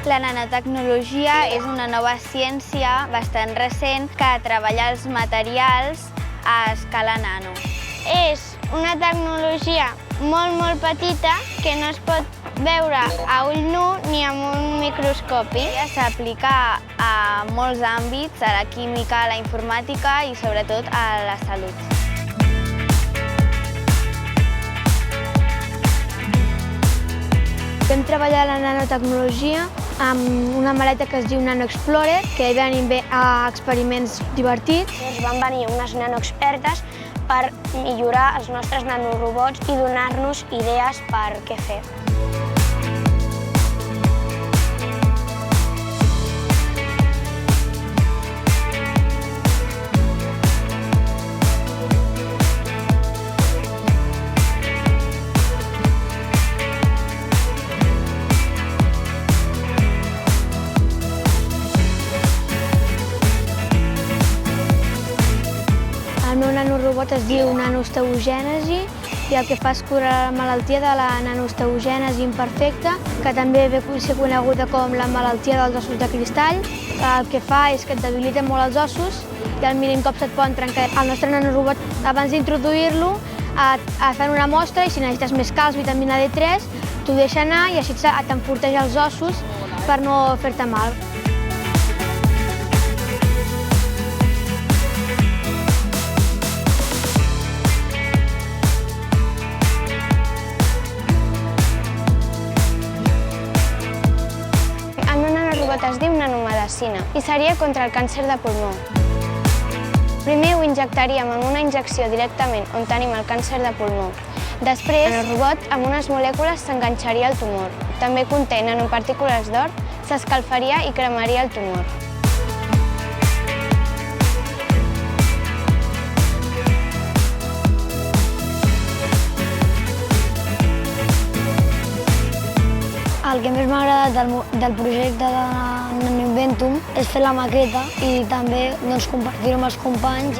La nanotecnologia és una nova ciència bastant recent que treballa els materials a escala nano. És una tecnologia molt petita que no es pot veure a ull nu ni amb un microscopi. S'aplica a molts àmbits, a la química, a la informàtica i sobretot a la salut. Vam treballar la nanotecnologia amb una maleta que es diu Nano Explorer, que venim bé a experiments divertits. Van venir unes nanoexpertes per millorar els nostres nanorobots i donar-nos idees per què fer. El meu nanorobot es diu nanosteogènesi i el que fa és curar la malaltia de la nanosteogènesi imperfecta, que també ve a ser coneguda com la malaltia dels ossos de cristall. El que fa és que et debilita molt els ossos i al mínim cop se't poden trencar. El nostre nanorobot, abans d'introduir-lo, et fan una mostra i si necessites més calç, vitamina D3, t'ho deixa anar i així t'enforteix els ossos per no fer-te mal. Es diu nanomedicina i seria contra el càncer de pulmó. Primer ho injectaríem amb una injecció directament on tenim el càncer de pulmó. Després, el robot amb unes molècules s'enganxaria al tumor. També conté nanopartícules d'or, s'escalfaria i cremaria el tumor. El que més m'ha agradat del projecte de Nano Inventum és fer la maqueta i també compartir-ho amb els companys.